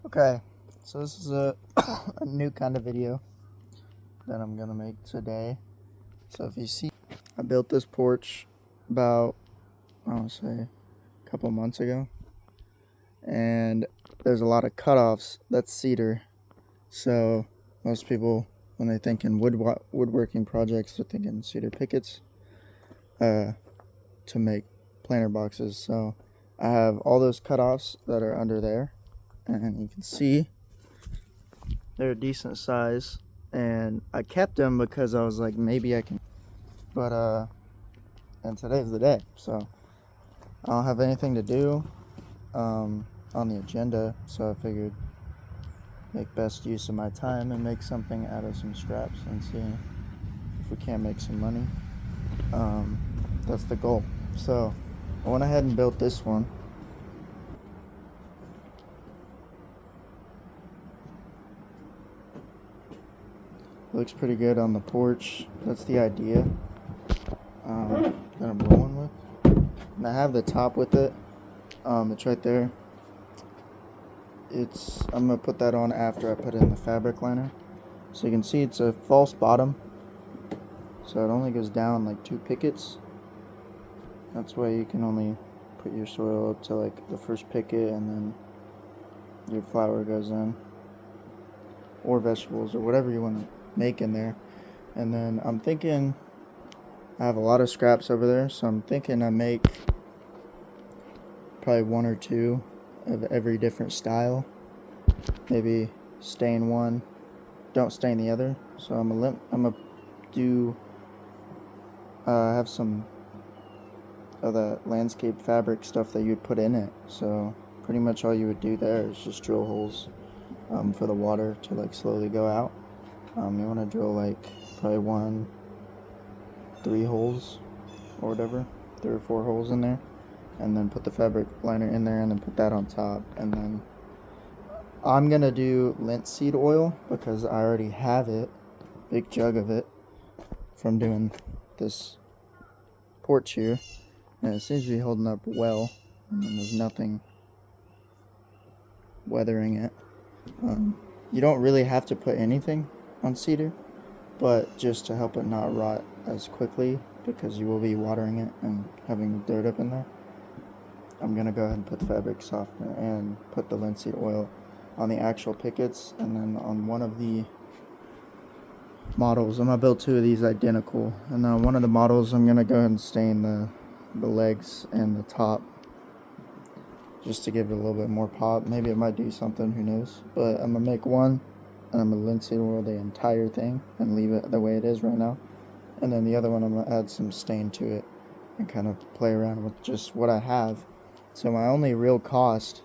Okay, so this is a, a new kind of video that I'm gonna make today. So if you see, I built this porch about, I want to say, a couple months ago, and there's a lot of cutoffs. That's cedar. So most people, when they think in woodworking projects, they're thinking cedar pickets to make planter boxes. So I have all those cutoffs that are under there, and you can see they're a decent size, and I kept them because I was like, maybe I can. But and today's the day, so I don't have anything to do on the agenda, so I figured make best use of my time and make something out of some scraps and see if we can't make some money. That's the goal. So I went ahead and built this one. Looks pretty good on the porch. That's the idea that I'm rolling with. And I have the top with it. It's right there. I'm gonna put that on after I put in the fabric liner. So you can see it's a false bottom. So it only goes down like 2 pickets. That's why you can only put your soil up to like the first picket, and then your flower goes in. Or vegetables or whatever you want to make in there. And then I'm thinking, I have a lot of scraps over there, so I'm thinking I make probably 1 or 2 of every different style. Maybe stain one, don't stain the other. So I'm gonna do have some of the landscape fabric stuff that you'd put in it. So pretty much all you would do there is just drill holes for the water to like slowly go out. You want to drill like probably 3 holes or whatever, 3 or 4 holes in there, and then put the fabric liner in there and then put that on top. And then I'm gonna do linseed oil because I already have it, big jug of it, from doing this porch here, and it seems to be holding up well, and then there's nothing weathering it. You don't really have to put anything on cedar, but just to help it not rot as quickly, because you will be watering it and having dirt up in there, I'm gonna go ahead and put the fabric softener and put the linseed oil on the actual pickets. And then on one of the models, I'm gonna build 2 of these identical, and then on one of the models I'm gonna go ahead and stain the legs and the top, just to give it a little bit more pop. Maybe it might do something, who knows. But I'm gonna make one, and I'm gonna linseed oil the entire thing and leave it the way it is right now. And then the other one, I'm gonna add some stain to it and kind of play around with just what I have. So my only real cost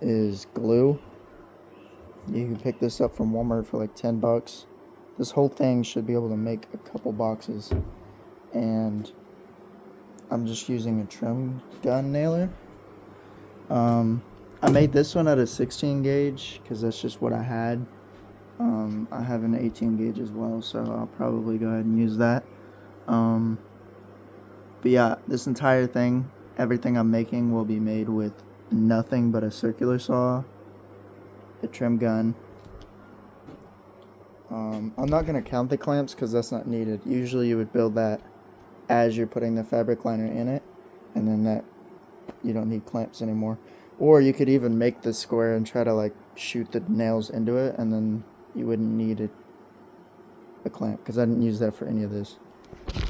is glue. You can pick this up from Walmart for like $10. This whole thing should be able to make a couple boxes. And I'm just using a trim gun nailer. I made this one at a 16 gauge because that's just what I had. I have an 18 gauge as well, so I'll probably go ahead and use that. But yeah, this entire thing, everything I'm making will be made with nothing but a circular saw, a trim gun. I'm not going to count the clamps because that's not needed. Usually you would build that as you're putting the fabric liner in it, and then that you don't need clamps anymore. Or you could even make the square and try to like shoot the nails into it, and then you wouldn't need a clamp, because I didn't use that for any of this.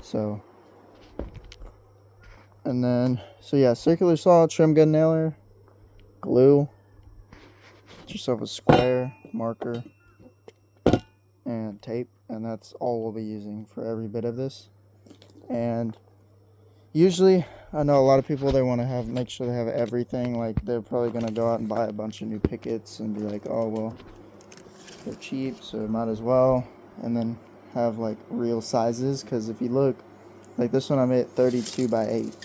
So, and then, so yeah, circular saw, trim gun nailer, glue, get yourself a square, marker, and tape, and that's all we'll be using for every bit of this. And usually, I know a lot of people, they want to make sure they have everything. Like, they're probably going to go out and buy a bunch of new pickets and be like, oh, well, they're cheap, so might as well. And then have, like, real sizes. Because if you look, like this one I made 32 by 8.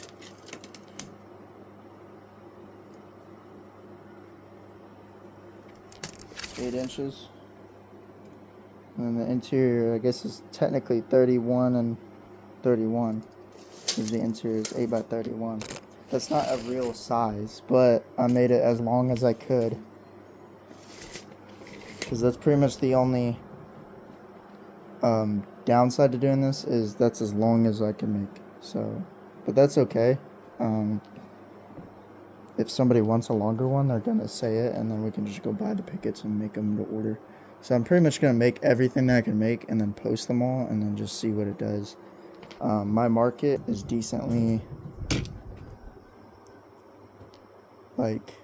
Eight inches. And the interior, I guess, is technically 31 and 31. Because the interior is 8 by 31. That's not a real size, but I made it as long as I could because that's pretty much the only downside to doing this, is that's as long as I can make. So, but that's okay. If somebody wants a longer one, they're gonna say it, and then we can just go buy the pickets and make them to order. So I'm pretty much gonna make everything that I can make and then post them all and then just see what it does. My market is decently, like,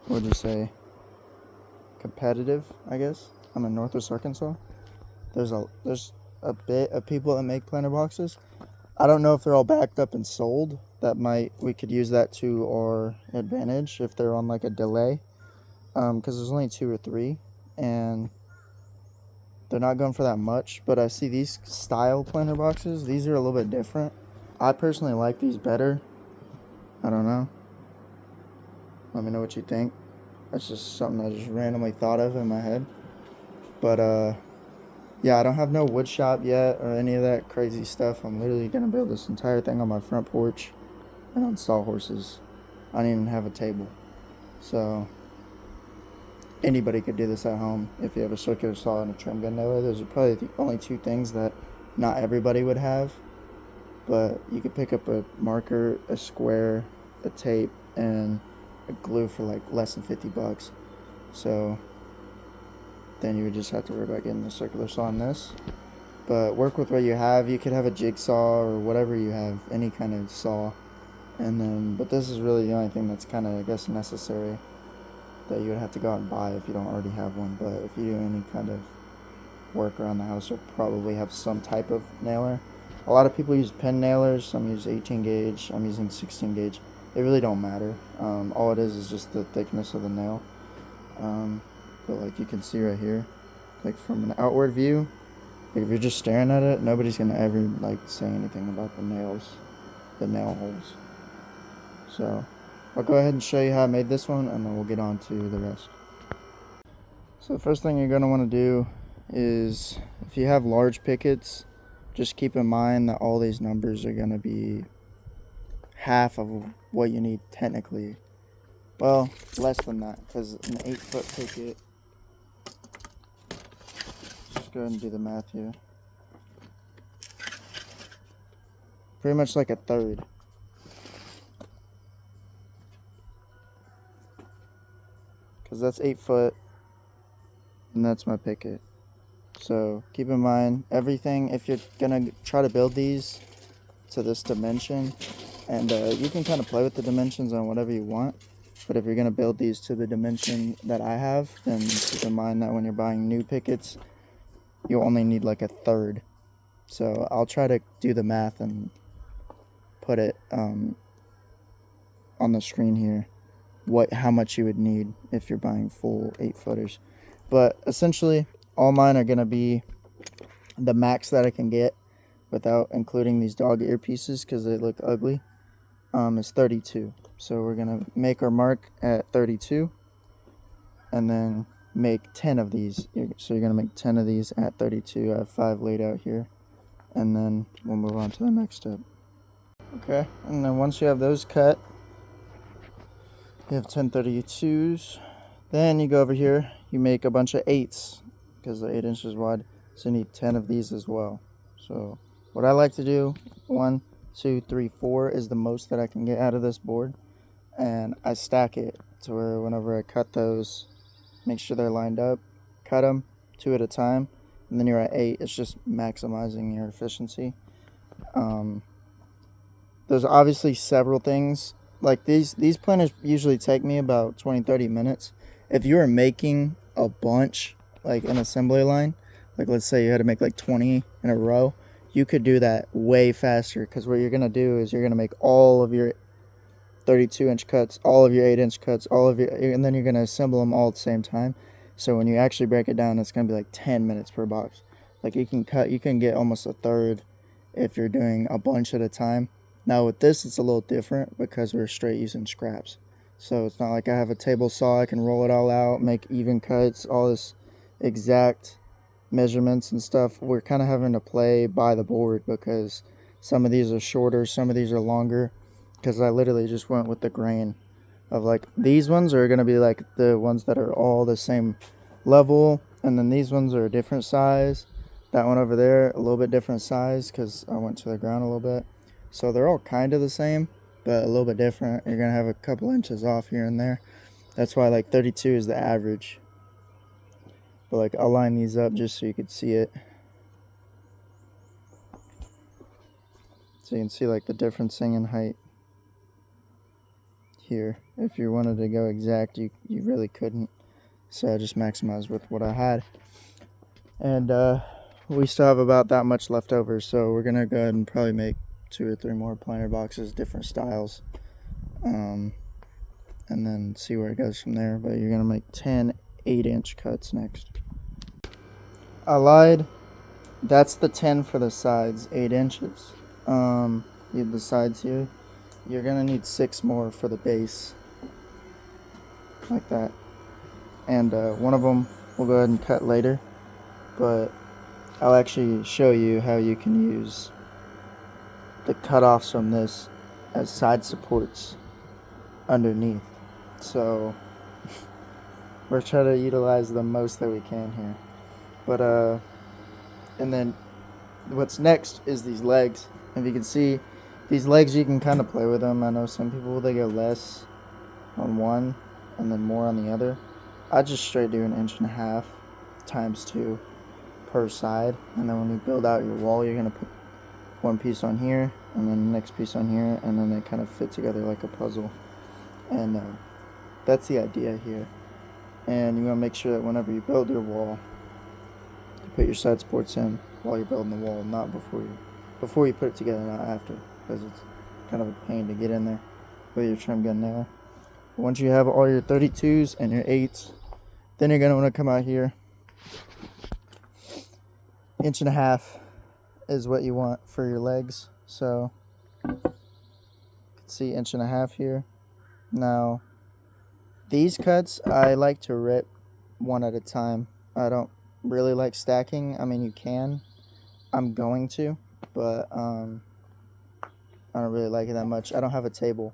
what would you say, competitive, I guess. I'm in Northwest Arkansas. There's a bit of people that make planter boxes. I don't know if they're all backed up and sold. We could use that to our advantage if they're on like a delay. Because there's only 2 or 3, and they're not going for that much. But I see these style planter boxes, these are a little bit different. I personally like these better. I don't know. Let me know what you think. That's just something I just randomly thought of in my head. But yeah, I don't have no wood shop yet or any of that crazy stuff. I'm literally gonna build this entire thing on my front porch and on sawhorses. I don't even have a table. So anybody could do this at home. If you have a circular saw and a trim gun nailer, those are probably the only 2 things that not everybody would have. But you could pick up a marker, a square, a tape, and a glue for like less than $50. So then you would just have to worry about getting the circular saw on this. But work with what you have. You could have a jigsaw or whatever you have, any kind of saw. And then, but this is really the only thing that's kind of, I guess, necessary that you would have to go out and buy if you don't already have one. But if you do any kind of work around the house, you'll probably have some type of nailer. A lot of people use pen nailers. Some use 18 gauge. I'm using 16 gauge. It really don't matter. All it is just the thickness of the nail. But like you can see right here, like from an outward view, like if you're just staring at it, nobody's gonna ever like say anything about the nails, the nail holes. So I'll go ahead and show you how I made this one, and then we'll get on to the rest. So the first thing you're going to want to do is, if you have large pickets, just keep in mind that all these numbers are going to be half of what you need technically. Well, less than that, because an 8-foot picket, just go ahead and do the math here, pretty much like a third. Because that's 8 foot, and that's my picket. So keep in mind everything, if you're gonna try to build these to this dimension, and you can kind of play with the dimensions on whatever you want, but if you're gonna build these to the dimension that I have, then keep in mind that when you're buying new pickets, you'll only need like a third. So I'll try to do the math and put it on the screen here, how much you would need if you're buying full 8-footers. But essentially all mine are going to be the max that I can get without including these dog ear pieces because they look ugly, is 32. So we're going to make our mark at 32 and then make 10 of these. So you're going to make 10 of these at 32. I have 5 laid out here, and then we'll move on to the next step. Okay, and then once you have those cut, you have 1032s. Then you go over here, you make a bunch of 8s because they're 8 inches wide. So you need 10 of these as well. So what I like to do, 1, 2, 3, 4 is the most that I can get out of this board. And I stack it to where whenever I cut those, make sure they're lined up, cut them 2 at a time, and then you're at 8. It's just maximizing your efficiency. There's obviously several things. Like these planters usually take me about 20-30 minutes. If you are making a bunch, like an assembly line, like let's say you had to make like 20 in a row, you could do that way faster, because what you're going to do is you're going to make all of your 32-inch cuts, all of your 8-inch cuts, and then you're going to assemble them all at the same time. So when you actually break it down, it's going to be like 10 minutes per box. Like you can get almost a third if you're doing a bunch at a time. Now with this, it's a little different because we're straight using scraps. So it's not like I have a table saw, I can roll it all out, make even cuts, all this exact measurements and stuff. We're kind of having to play by the board because some of these are shorter, some of these are longer, because I literally just went with the grain of like these ones are going to be like the ones that are all the same level, and then these ones are a different size. That one over there, a little bit different size because I went to the ground a little bit. So they're all kind of the same, but a little bit different. You're going to have a couple inches off here and there. That's why like 32 is the average. But like I'll line these up just so you could see it. So you can see like the differencing in height here. If you wanted to go exact, you really couldn't. So I just maximized with what I had. And we still have about that much left over. So we're going to go ahead and probably make 2 or 3 more planter boxes, different styles. And then see where it goes from there. But you're going to make 10 8-inch cuts next. I lied. That's the 10 for the sides, 8 inches. The sides here, you're gonna need 6 more for the base, like that. And one of them we'll go ahead and cut later, but I'll actually show you how you can use the cutoffs from this as side supports underneath. So we're trying to utilize the most that we can here. But and then what's next is these legs. If you can see, these legs, you can kind of play with them. I know some people, they go less on one and then more on the other. I just straight do 1.5 inches times 2 per side. And then when you build out your wall, you're going to put one piece on here and then the next piece on here, and then they kind of fit together like a puzzle. And that's the idea here. And you want to make sure that whenever you build your wall, you put your side supports in while you're building the wall, not before you put it together, not after, because it's kind of a pain to get in there with your trim gun nail. Once you have all your 32s and your 8s, then you're going to want to come out here. 1.5 inches is what you want for your legs. So you can see 1.5 inches here. Now these cuts I like to rip one at a time. I don't really like stacking. I mean, you can. I'm going to, but I don't really like it that much. I don't have a table.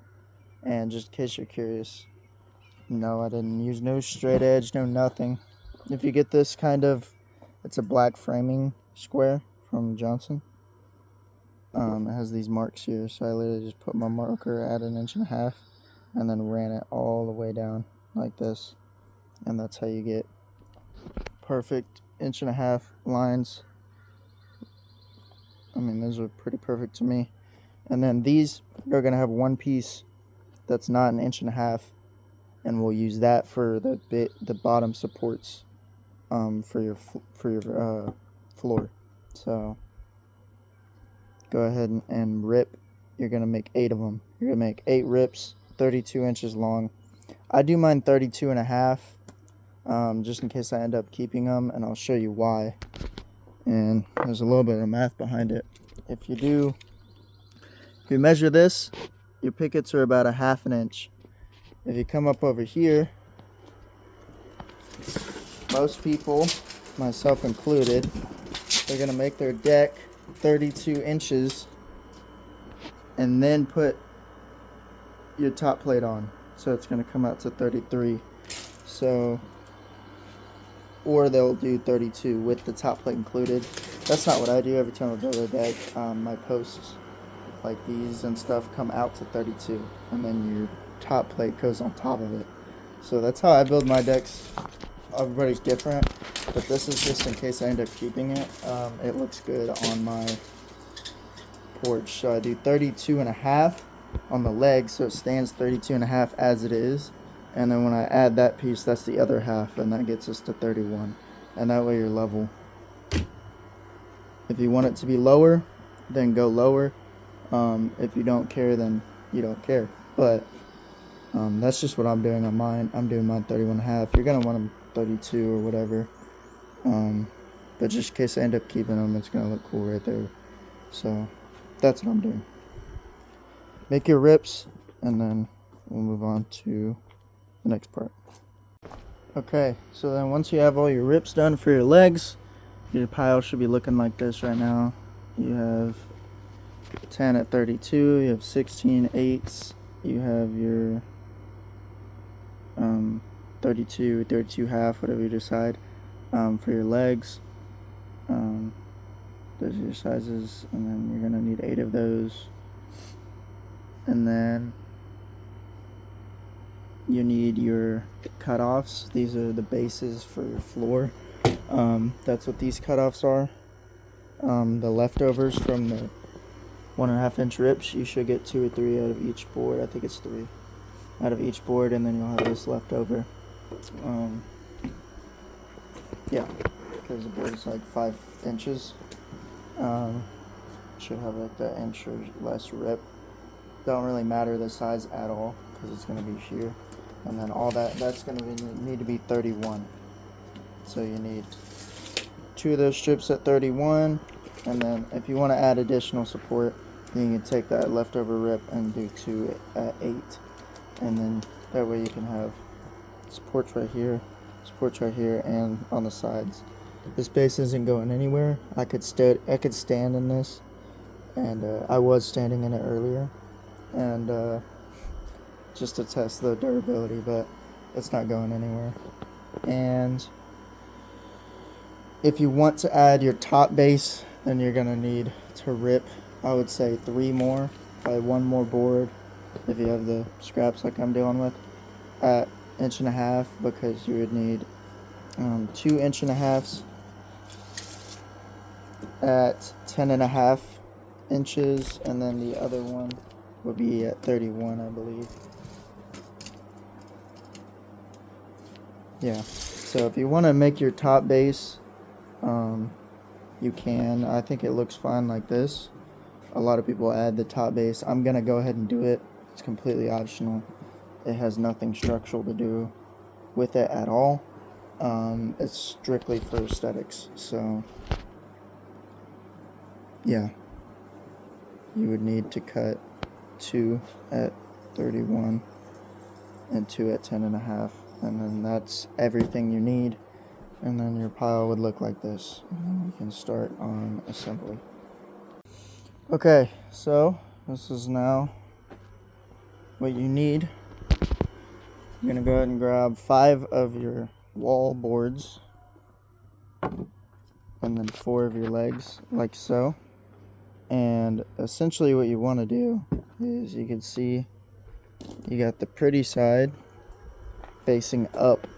And just in case you're curious, no, I didn't use no straight edge, no nothing. If you get this kind of, it's a black framing square from Johnson. It has these marks here, so I literally just put my marker at 1.5 inches and then ran it all the way down like this. And that's how you get perfect 1.5 inch lines. I mean, those are pretty perfect to me. And then these are going to have one piece that's not 1.5 inches, and we'll use that for the bottom supports for your floor. So go ahead and rip. You're going to make 8 of them. You're going to make 8 rips, 32 inches long. I do mine 32.5, just in case I end up keeping them, and I'll show you why. And there's a little bit of math behind it. If you measure this, your pickets are about 1/2 inch. If you come up over here, most people, myself included, they're going to make their deck 32 inches and then put your top plate on. So it's going to come out to 33. So, or they'll do 32 with the top plate included. That's not what I do. Every time I build a deck, my posts like these and stuff come out to 32, and then your top plate goes on top of it. So that's how I build my decks. Everybody's different, but this is just in case I end up keeping it. It looks good on my porch. So I do 32.5 on the leg, so it stands 32.5 as it is. And then when I add that piece, that's the other half, and that gets us to 31. And that way you're level. If you want it to be lower, then go lower. If you don't care, then you don't care. But that's just what I'm doing on mine. I'm doing mine 31.5. You're going to want them 32 or whatever. But just in case I end up keeping them, it's going to look cool right there. So that's what I'm doing. Make your rips, and then we'll move on to the next part. Okay, so then once you have all your rips done for your legs, your pile should be looking like this right now. You have 10 at 32, you have 16 8s, you have your 32, 32 half, whatever you decide. For your legs, those are your sizes, and then you're gonna need 8 of those. And then you need your cutoffs. These are the bases for your floor. That's what these cutoffs are. The leftovers from the 1.5 inch rips, you should get 2 or 3 out of each board. I think it's 3 out of each board, and then you'll have this left over. Yeah, because the board is like 5 inches. Should have like the inch or less rip. Don't really matter the size at all because it's going to be sheer. And then all that's going to need to be 31. So you need 2 of those strips at 31, and then if you want to add additional support, then you can take that leftover rip and do 2 at 8, and then that way you can have supports right here, and on the sides. This base isn't going anywhere. I could stand in this, and I was standing in it earlier, and just to test the durability, but it's not going anywhere. And if you want to add your top base, then you're gonna need to rip, I would say 3 more, probably 1 more board if you have the scraps like I'm dealing with, at 1.5 inches, because you would need 2 1.5 inches at 10.5 inches, and then the other one would be at 31, I believe. Yeah, so if you want to make your top base, you can. I think it looks fine like this. A lot of people add the top base. I'm gonna go ahead and do it. It's completely optional. It has nothing structural to do with it at all. It's strictly for aesthetics. So yeah, you would need to cut 2 at 31 and 2 at 10.5, and then that's everything you need. And then your pile would look like this, and then we can start on assembly. Okay, so this is now what you need. You're gonna go ahead and grab 5 of your wall boards, and then 4 of your legs, like so. And essentially what you want to do is, you can see you got the pretty side facing up.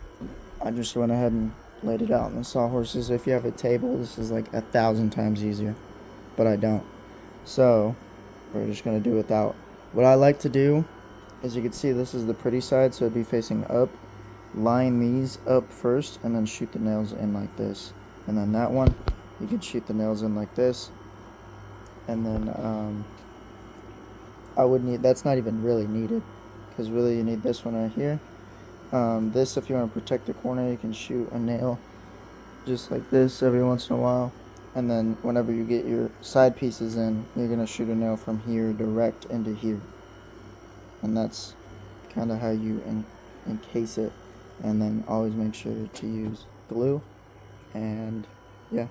I just went ahead and laid it out in the sawhorses. If you have a table, this is like 1,000 times easier, but I don't. So we're just gonna do without. What I like to do is, you can see this is the pretty side, so it'd be facing up. Line these up first, and then shoot the nails in like this. And then that one, you can shoot the nails in like this. And then I would need, that's not even really needed, because really you need this one right here. This, if you want to protect the corner, you can shoot a nail just like this every once in a while. And then whenever you get your side pieces in, you're going to shoot a nail from here direct into here. And that's kind of how you encase it. And then always make sure to use glue. And yeah.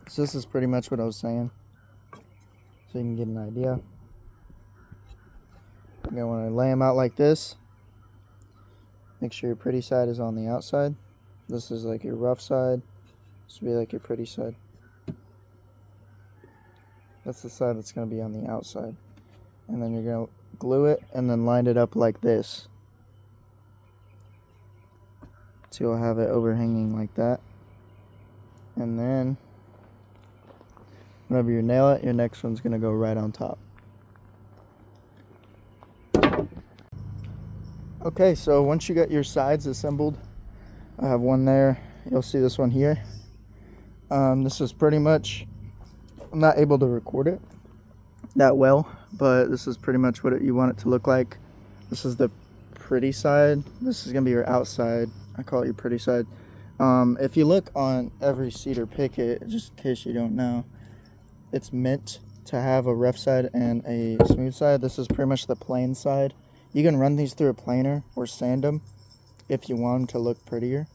So this is pretty much what I was saying, so you can get an idea. You're going to want to lay them out like this. Make sure your pretty side is on the outside. This is like your rough side. This will be like your pretty side. That's the side that's going to be on the outside. And then you're going to glue it and then line it up like this. So you'll have it overhanging like that. And then whenever you nail it, your next one's going to go right on top. Okay, so once you got your sides assembled, I have one there. You'll see this one here. This is pretty much, I'm not able to record it that well, but this is pretty much what you want it to look like. This is the pretty side. This is going to be your outside. I call it your pretty side. If you look on every cedar picket, just in case you don't know, it's meant to have a rough side and a smooth side. This is pretty much the plain side. You can run these through a planer or sand them if you want them to look prettier.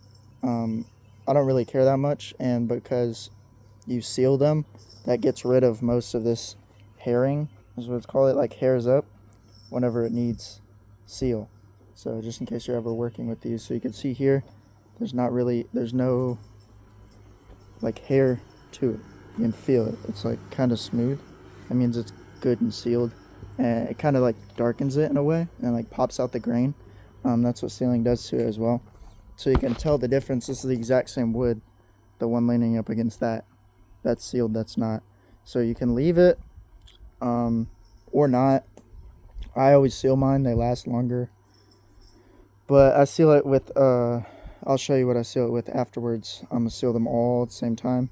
I don't really care that much, and because you seal them, that gets rid of most of this hairing, is what it's called. It like hairs up, whenever it needs seal. So just in case you're ever working with these, so you can see here, there's no like hair to it. You can feel it. It's like kind of smooth. That means it's good and sealed, and it kind of like darkens it in a way and like pops out the grain. That's what sealing does to it as well. So you can tell the difference. This is the exact same wood, the one leaning up against that's sealed, that's not. So you can leave it or not. I always seal mine, they last longer, but I seal it with I'll show you what I seal it with afterwards. I'm gonna seal them all at the same time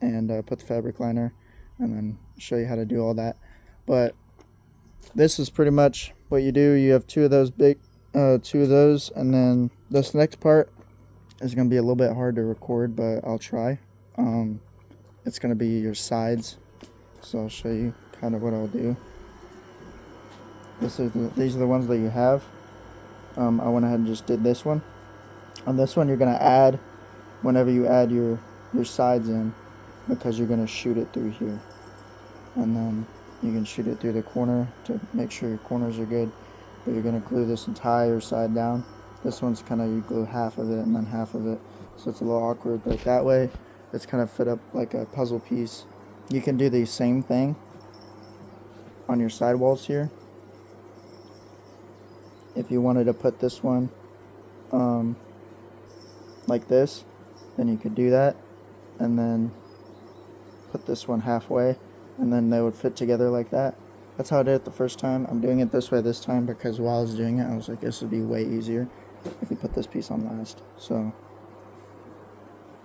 and put the fabric liner and then show you how to do all that. But this is pretty much what you do. You have two of those, and then this next part is going to be a little bit hard to record, but I'll try. It's going to be your sides, so I'll show you kind of what I'll do. These are the ones that you have. I went ahead and just did this one. On this one, you're going to add whenever you add your sides in, because you're going to shoot it through here, and then you can shoot it through the corner to make sure your corners are good. But you're going to glue this entire side down. This one's kind of, you glue half of it and then half of it, so it's a little awkward, but that way it's kind of fit up like a puzzle piece. You can do the same thing on your sidewalls here. If you wanted to put this one like this, then you could do that, and then put this one halfway, and then they would fit together like that. That's how I did it the first time. I'm doing it this way this time because while I was doing it, I was like, this would be way easier if you put this piece on last. So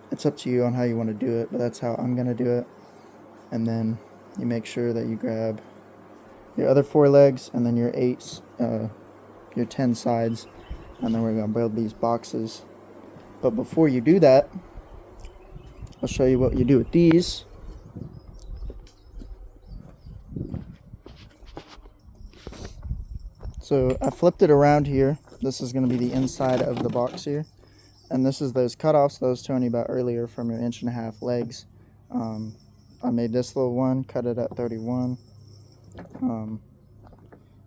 it's up to you on how you want to do it, but that's how I'm going to do it. And then you make sure that you grab your other 4 legs and then your 10 sides, and then we're going to build these boxes. But before you do that, I'll show you what you do with these. So I flipped it around here. This is going to be the inside of the box here. And this is those cutoffs that I was telling you about earlier from your 1.5 legs. I made this little one, cut it at 31.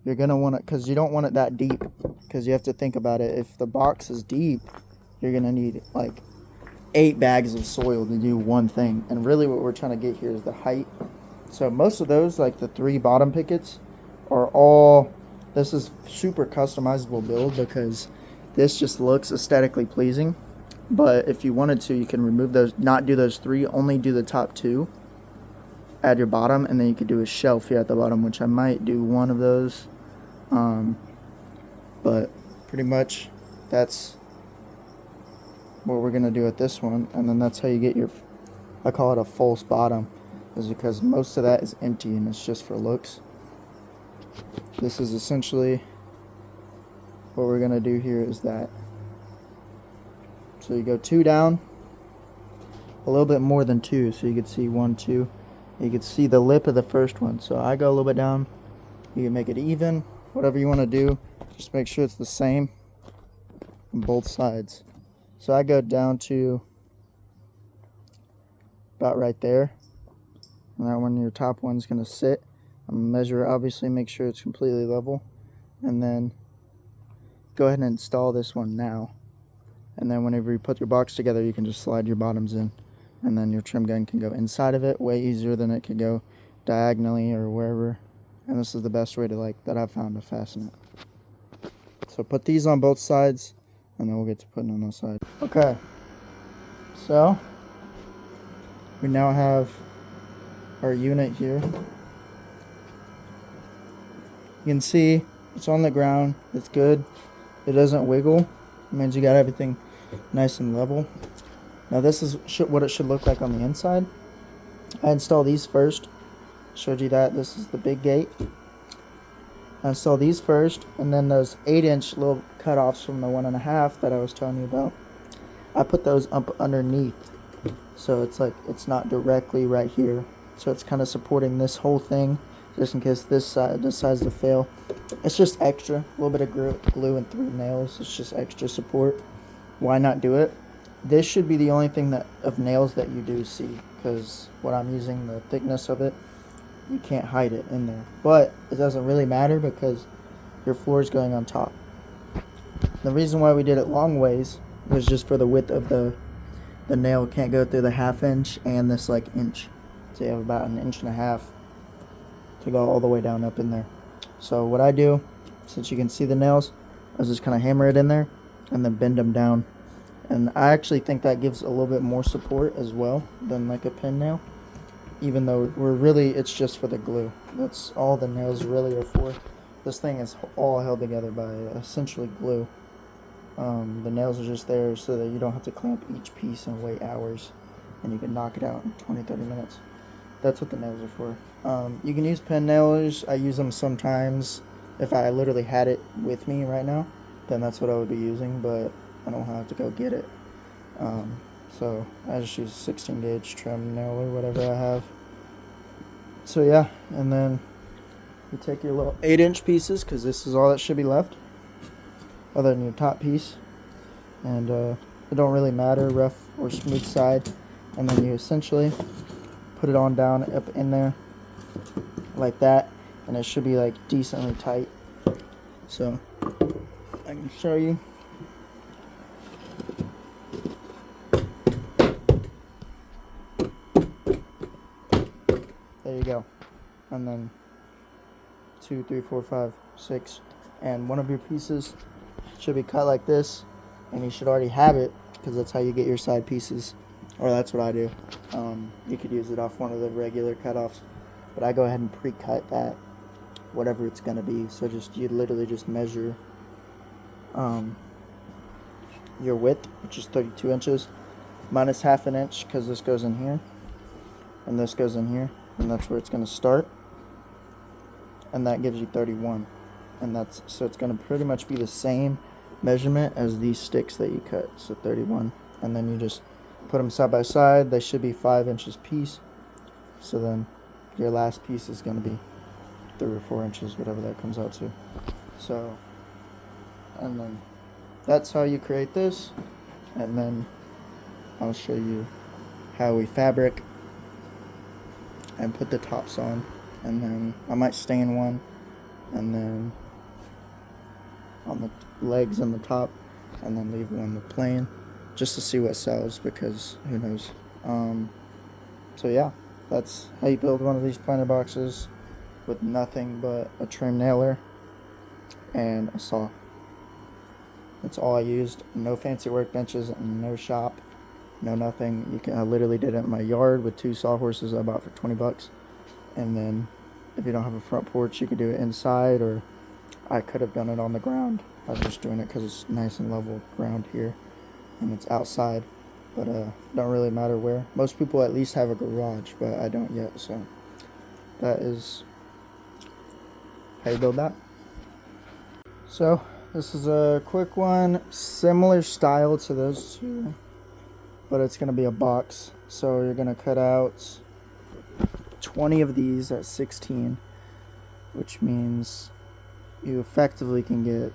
You're going to want it, because you don't want it that deep, because you have to think about it. If the box is deep, you're going to need like 8 bags of soil to do one thing. And really what we're trying to get here is the height. So most of those, like the 3 bottom pickets, are all... This is super customizable build because this just looks aesthetically pleasing. But if you wanted to, you can remove those, not do those 3, only do the top 2. Add your bottom, and then you could do a shelf here at the bottom, which I might do one of those. But pretty much that's what we're going to do with this one. And then that's how you get your, I call it a false bottom, is because most of that is empty and it's just for looks. This is essentially what we're going to do here is that. So you go 2 down, a little bit more than 2, so you can see 1, 2. You can see the lip of the first one. So I go a little bit down. You can make it even, whatever you want to do. Just make sure it's the same on both sides. So I go down to about right there. And that one, your top one's going to sit. I'm going to measure, obviously, make sure it's completely level. And then go ahead and install this one now. And then whenever you put your box together, you can just slide your bottoms in. And then your trim gun can go inside of it way easier than it could go diagonally or wherever. And this is the best way to, that I've found to fasten it. So put these on both sides, and then we'll get to putting on the side. Okay. So we now have our unit here. You can see it's on the ground. It's good. It doesn't wiggle. It means you got everything nice and level. Now this is what it should look like on the inside. I installed these first. Showed you that. This is the big gate. I installed these first, and then those 8-inch little cutoffs from the 1.5 that I was telling you about, I put those up underneath. So it's like it's not directly right here. So it's kind of supporting this whole thing, just in case this side decides to fail. It's just extra, a little bit of glue and 3 nails. It's just extra support. Why not do it? This should be the only thing of nails that you do see, because what I'm using, the thickness of it, you can't hide it in there. But it doesn't really matter, because your floor is going on top. The reason why we did it long ways was just for the width of the nail can't go through the 1/2 inch and this like inch. So you have about 1.5 inches to go all the way down up in there. So what I do, since you can see the nails, I just kind of hammer it in there and then bend them down. And I actually think that gives a little bit more support as well than like a pin nail. Even though it's just for the glue. That's all the nails really are for. This thing is all held together by essentially glue. The nails are just there so that you don't have to clamp each piece and wait hours, and you can knock it out in 20-30 minutes. That's what the nails are for. You can use pen nailers. I use them sometimes. If I literally had it with me right now, then that's what I would be using, but I don't have to go get it. So I just use 16 gauge trim nail or whatever I have. So yeah, and then you take your little 8-inch pieces, because this is all that should be left other than your top piece, and it don't really matter rough or smooth side, and then you essentially put it on down up in there like that, and it should be like decently tight. So I can show you. There you go. And then 2, 3, 4, 5, 6, and one of your pieces should be cut like this, and you should already have it, because that's how you get your side pieces, or that's what I do. You could use it off one of the regular cutoffs, but I go ahead and pre-cut that, whatever it's gonna be. So you literally just measure your width, which is 32 inches, minus 1/2 inch, because this goes in here, and this goes in here, and that's where it's gonna start, and that gives you 31. And so it's going to pretty much be the same measurement as these sticks that you cut, so 31. And then you just put them side by side. They should be 5 inches piece. So then your last piece is going to be 3 or 4 inches, whatever that comes out to. So, and then that's how you create this. And then I'll show you how we fabric and put the tops on. And then I might stain one, and then on the legs and the top, and then leave one plain, just to see what sells, because who knows. So yeah, that's how you build one of these planter boxes with nothing but a trim nailer and a saw. That's all I used. No fancy workbenches, no shop, no nothing. I literally did it in my yard with 2 sawhorses I bought for 20 bucks. And then if you don't have a front porch, you could do it inside, or I could have done it on the ground. I was just doing it because it's nice and level ground here, and it's outside, but don't really matter where. Most people at least have a garage, but I don't yet. So that is how you build that. So this is a quick one, similar style to those two, but it's going to be a box. So you're going to cut out 20 of these at 16, which means you effectively can get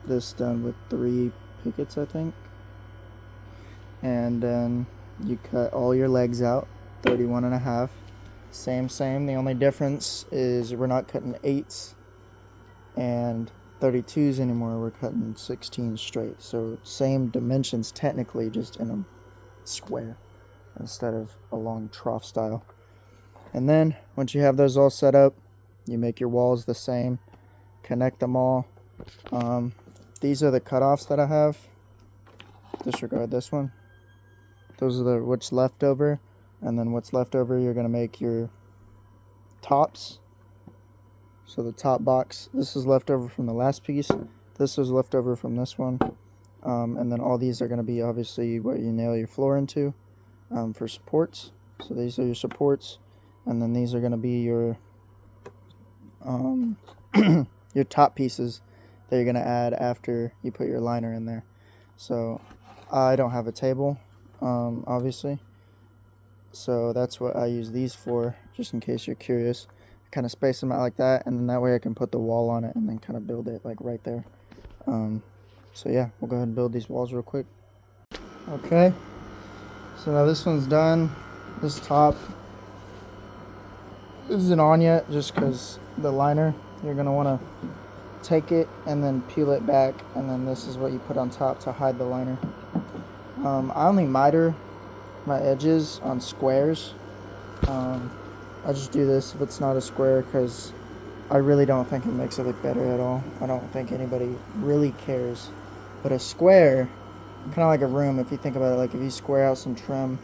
this done with 3 pickets, I think. And then you cut all your legs out, 31.5. Same. The only difference is we're not cutting 8s and 32s anymore. We're cutting 16 straight. So same dimensions technically, just in a square instead of a long trough style. And then once you have those all set up, you make your walls the same, connect them all. These are the cutoffs that I have. Disregard this one. Those are what's left over, and then what's left over you're going to make your tops. So the top box, this is left over from the last piece, this is left over from this one, and then all these are going to be obviously what you nail your floor into for supports. So these are your supports, and then these are going to be your your top pieces that you're going to add after you put your liner in there. So I don't have a table, obviously, so that's what I use these for, just in case you're curious. I kind of space them out like that, and then that way I can put the wall on it and then kind of build it like right there. So yeah, we'll go ahead and build these walls real quick. Okay, so now this one's done. This top isn't on yet, just because the liner, you're going to want to take it and then peel it back, and then this is what you put on top to hide the liner. I only miter my edges on squares. I just do this if it's not a square because I really don't think it makes it look better at all. I don't think anybody really cares. But a square, kind of like a room, if you think about it, like if you square out some trim,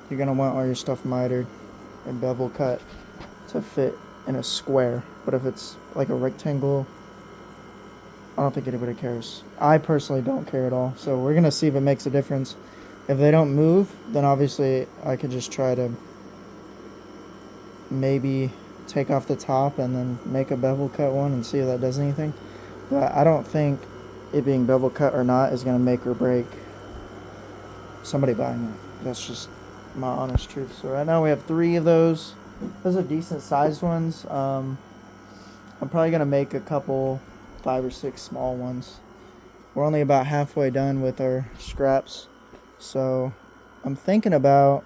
you're going to want all your stuff mitered and bevel cut to fit in a square. But if it's like a rectangle, I don't think anybody cares. I personally don't care at all. So we're going to see if it makes a difference. If they don't move, then obviously I could just try to maybe take off the top and then make a bevel cut one and see if that does anything. But I don't think it being bevel cut or not is going to make or break somebody buying it. That's just my honest truth. So right now we have 3 of those. Those are decent sized ones. I'm probably going to make a couple 5 or 6 small ones. We're only about halfway done with our scraps. So I'm thinking about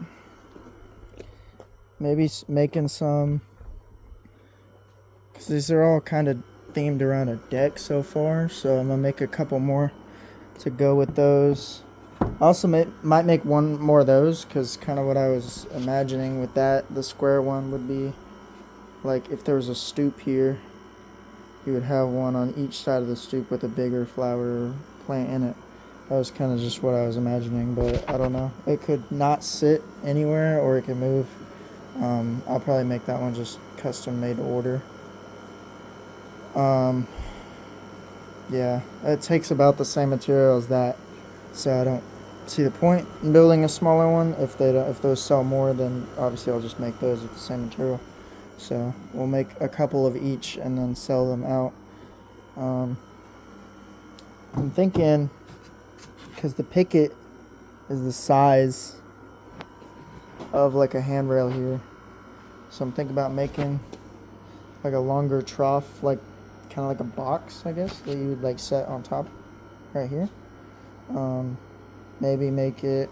maybe making some, because these are all kind of themed around a deck so far. So I'm going to make a couple more to go with those. I also might make one more of those, because kind of what I was imagining with that, the square one would be like if there was a stoop here, you would have one on each side of the stoop with a bigger flower plant in it. That was kind of just what I was imagining, but I don't know. It could not sit anywhere, or it could move. I'll probably make that one just custom made to order. Yeah, it takes about the same material as that, so I don't see the point in building a smaller one. If those sell more, then obviously I'll just make those with the same material. So we'll make a couple of each and then sell them out. I'm thinking, because the picket is the size of like a handrail here, so I'm thinking about making like a longer trough, like kind of like a box, I guess, that you would like set on top right here. Maybe make it,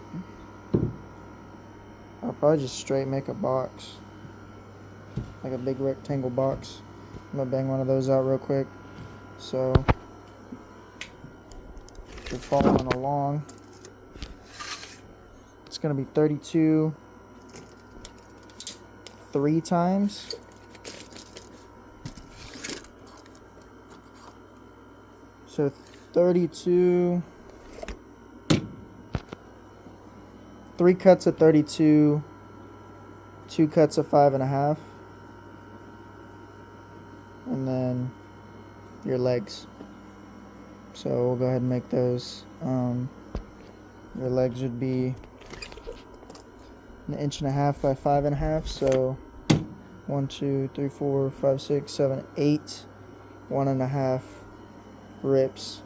I'll probably just straight make a box, like a big rectangle box. I'm gonna bang one of those out real quick. So if you're following along, it's gonna be 32 3 times. So 32, 3 cuts of 32, 2 cuts of 5.5, and then your legs. So we'll go ahead and make those. Your legs would be 1.5 inches by 5.5. So 1, 2, 3, 4, 5, 6, 7, 8, 1.5 rips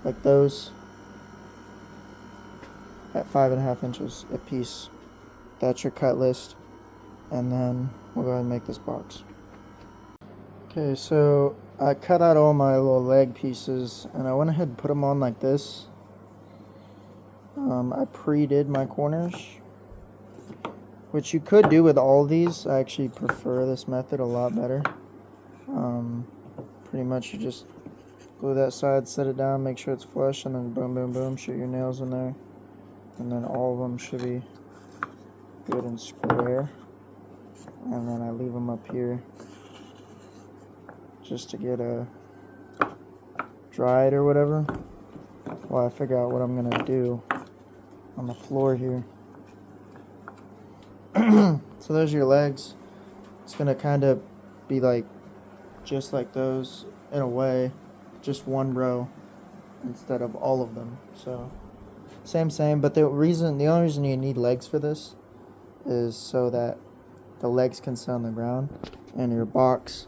like those at 5.5 inches a piece. That's your cut list, and then we'll go ahead and make this box. Okay, so I cut out all my little leg pieces and I went ahead and put them on like this. I pre-did my corners, which you could do with all these. I actually prefer this method a lot better. Pretty much you just glue that side, set it down, make sure it's flush, and then boom, boom, boom, shoot your nails in there. And then all of them should be good and square. And then I leave them up here just to get dried or whatever while I figure out what I'm gonna do on the floor here. So there's your legs. It's gonna kind of be like just like those in a way, just one row instead of all of them. So same, but the only reason you need legs for this is so that the legs can sit on the ground and your box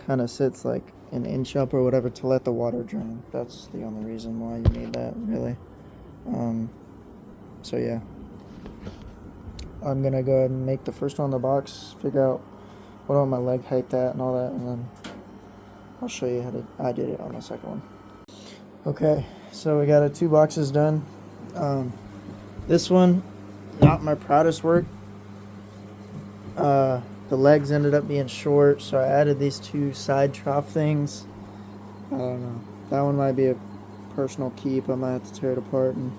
kind of sits like an inch up or whatever to let the water drain. That's the only reason why you need that, really. So yeah, I'm gonna go ahead and make the first one in the box, figure out what I want my leg height at and all that, and then I'll show you how I did it on the second one. Okay, so we got 2 boxes done. This one, not my proudest work. The legs ended up being short, so I added these 2 side trough things I don't know. That one might be a personal keep. I might have to tear it apart and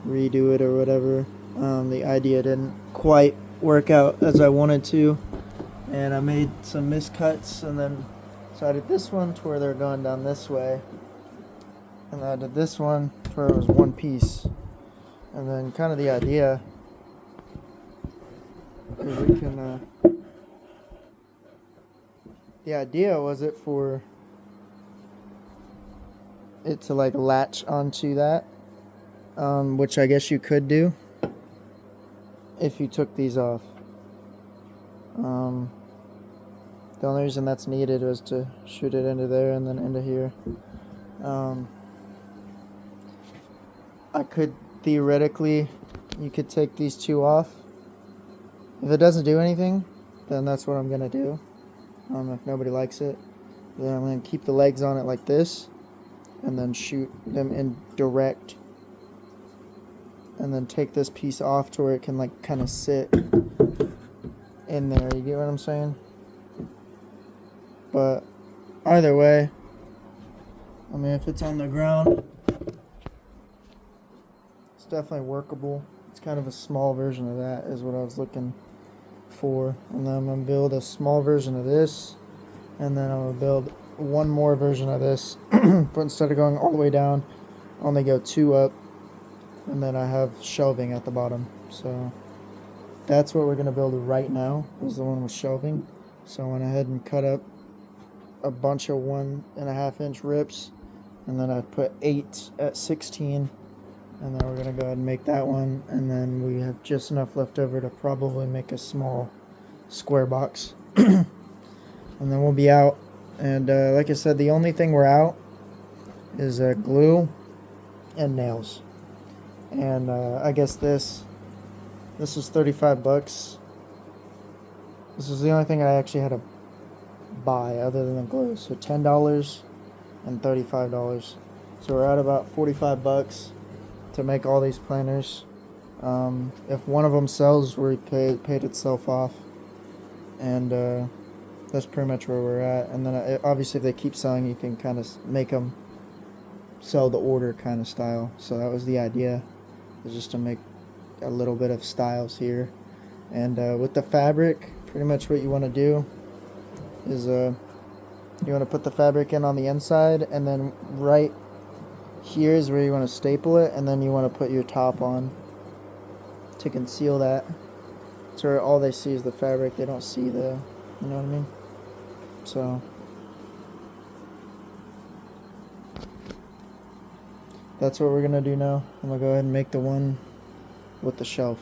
redo it or whatever. The idea didn't quite work out as I wanted to, and I made some miscuts, and then so I did this one to where they're going down this way, and I did this one to where it was one piece. And then kind of the idea is we can the idea was it for it to like latch onto that, which I guess you could do if you took these off. The only reason that's needed was to shoot it into there and then into here. I could theoretically, you could take these two off. If it doesn't do anything, then that's what I'm gonna do. If nobody likes it, then I'm gonna keep the legs on it like this, and then shoot them in direct, and then take this piece off to where it can like kind of sit in there. You get what I'm saying? But either way, I mean, if it's on the ground, it's definitely workable. It's kind of a small version of that is what I was looking for. And then I'm going to build a small version of this, and then I'm going to build one more version of this, but instead of going all the way down, I only go 2 up, and then I have shelving at the bottom. So that's what we're going to build right now, is the one with shelving. So I went ahead and cut up a bunch of 1.5 inch rips, and then I put 8 at 16, and then we're going to go ahead and make that one, and then we have just enough left over to probably make a small square box. And then we'll be out, and like I said, the only thing we're out is glue and nails. And I guess this is 35 bucks. This is the only thing I actually had to buy other than the glue. So $10 and $35. So we're at about 45 bucks to make all these planners. If one of them sells, we paid itself off. And that's pretty much where we're at. And then obviously if they keep selling, you can kind of make them sell the order kind of style. So that was the idea, was just to make a little bit of styles here. And with the fabric, pretty much what you want to do is you want to put the fabric in on the inside, and then right here is where you want to staple it, and then you want to put your top on to conceal that. So all they see is the fabric, they don't see the, you know what I mean? So that's what we're gonna do now. I'm gonna go ahead and make the one with the shelf.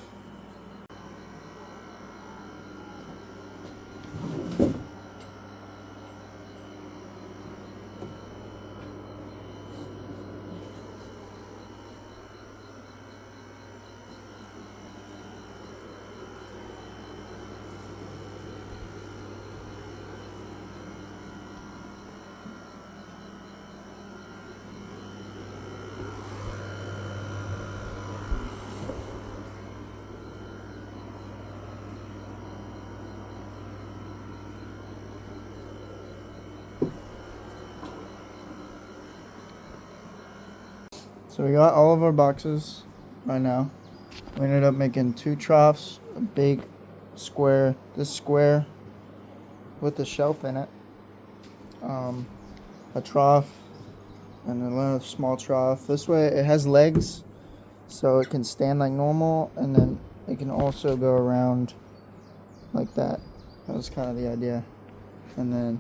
So we got all of our boxes right now. We ended up making 2 troughs, a big square, this square with the shelf in it, a trough, and another small trough. This way it has legs, so it can stand like normal, and then it can also go around like that. That was kind of the idea. And then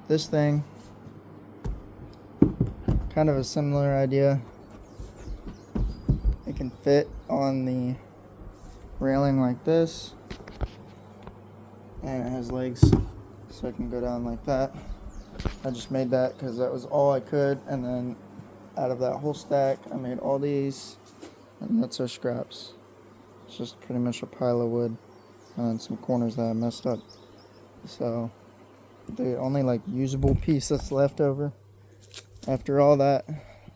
this thing, kind of a similar idea. It can fit on the railing like this, and it has legs, so it can go down like that. I just made that because that was all I could, and then out of that whole stack I made all these, and that's our scraps. It's just pretty much a pile of wood and then some corners that I messed up. So the only like usable piece that's left over after all that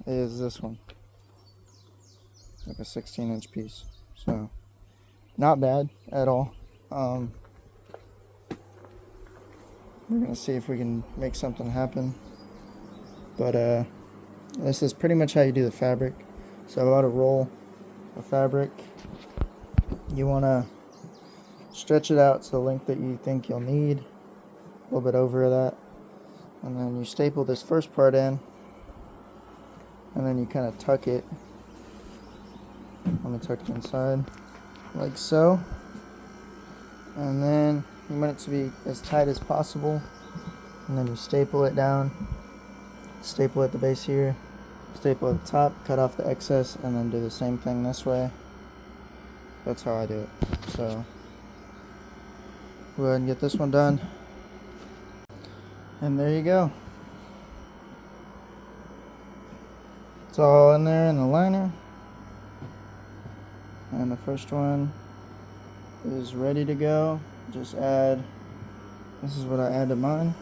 is this one, like a 16-inch piece. So not bad at all. We're gonna see if we can make something happen But this is pretty much how you do the fabric. So a lot of roll of fabric. You want to stretch it out to the length that you think you'll need, a little bit over that, and then you staple this first part in, and then you kind of tuck it. Let me tuck it inside like so, and then you want it to be as tight as possible, and then you staple it down, staple at the base here, staple at the top, cut off the excess, and then do the same thing this way. That's how I do it. So go ahead and get this one done, and there you go. It's all in there in the liner, and the first one is ready to go. Just add, this is what I add to mine,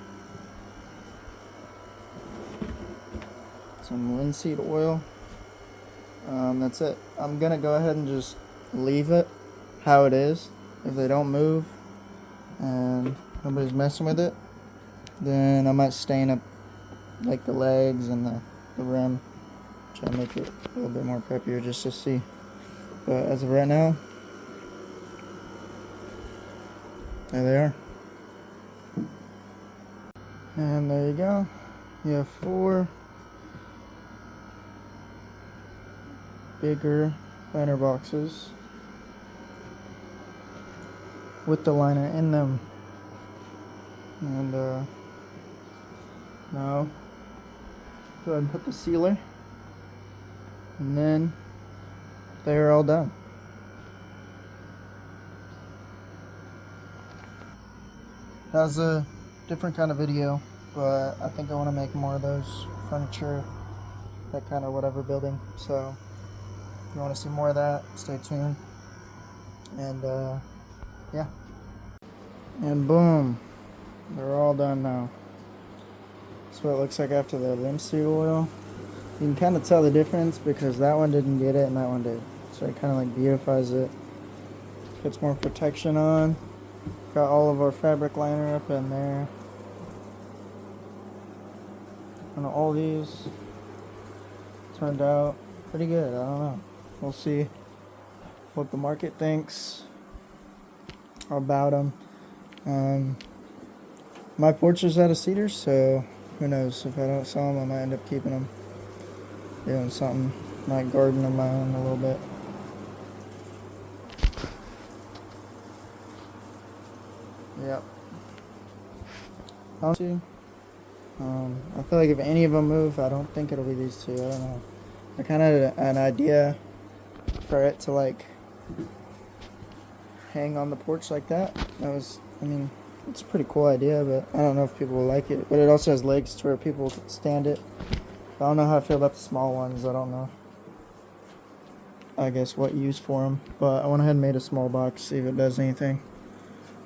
some linseed oil. That's it. I'm gonna go ahead and just leave it how it is. If they don't move and nobody's messing with it, then I might stain up like the legs and the rim, try to make it a little bit more preppier just to see. But as of right now, there they are. And there you go. You have 4 bigger liner boxes with the liner in them. And now go ahead and put the sealer, and then they're all done. That was a different kind of video, but I think I want to make more of those furniture, that kind of whatever building. So if you want to see more of that, stay tuned. And yeah, and boom, they're all done now. That's what it looks like after the linseed oil. You can kind of tell the difference because that one didn't get it and that one did. So it kind of like beautifies it, puts more protection on. Got all of our fabric liner up in there. And all these turned out pretty good. I don't know. We'll see what the market thinks about them. My porch is out of cedar, so who knows? If I don't sell them, I might end up keeping them. Doing something. Might garden on my own a little bit. Yep. I feel like if any of them move, I don't think it'll be these two. I don't know. I kind of had an idea for it to like hang on the porch like that. I mean, it's a pretty cool idea, but I don't know if people will like it. But it also has legs to where people can stand it. I don't know how I feel about the small ones. I don't know, I guess, what use for them. But I went ahead and made a small box, see if it does anything.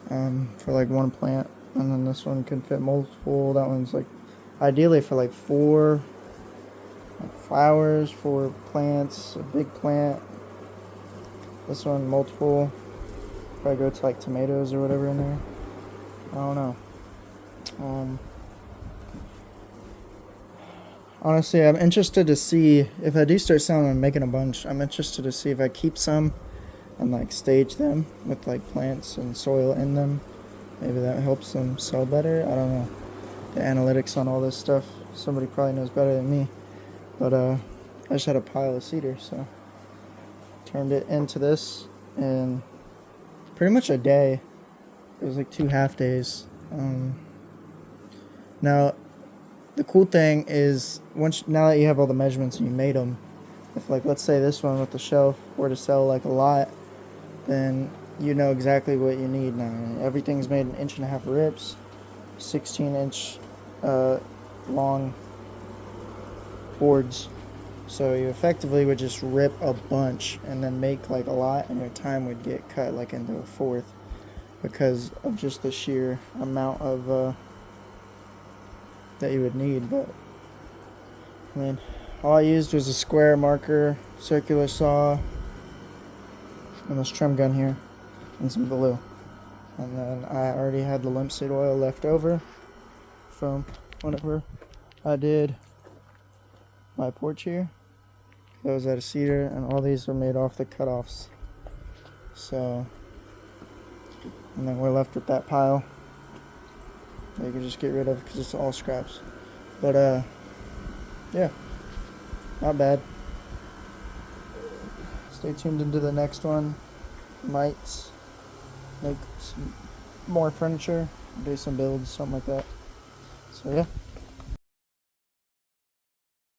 For like one plant, and then this one could fit multiple. That one's like ideally for like 4 flowers, 4 plants, a big plant. This one multiple, probably go to like tomatoes or whatever in there. I don't know. Honestly, I'm interested to see if I do start selling and making a bunch. I'm interested to see if I keep some and like stage them with like plants and soil in them. Maybe that helps them sell better. I don't know. The analytics on all this stuff, somebody probably knows better than me. But I just had a pile of cedar, so turned it into this in pretty much a day. It was like 2 half days. Now the cool thing is now that you have all the measurements and you made them, if like let's say this one with the shelf were to sell like a lot, then you know exactly what you need now. Everything's made in 1.5 rips, 16-inch long boards. So you effectively would just rip a bunch and then make like a lot, and your time would get cut like into a fourth because of just the sheer amount of that you would need. But I mean, all I used was a square marker, circular saw, and this trim gun here, and some glue. And then I already had the linseed oil left over from whatever I did my porch here. That was out of cedar, and all these are made off the cutoffs. So, and then we're left with that pile that you can just get rid of because it's all scraps. But yeah, not bad. Stay tuned into the next one. Might make some more furniture, do some builds, something like that. So yeah.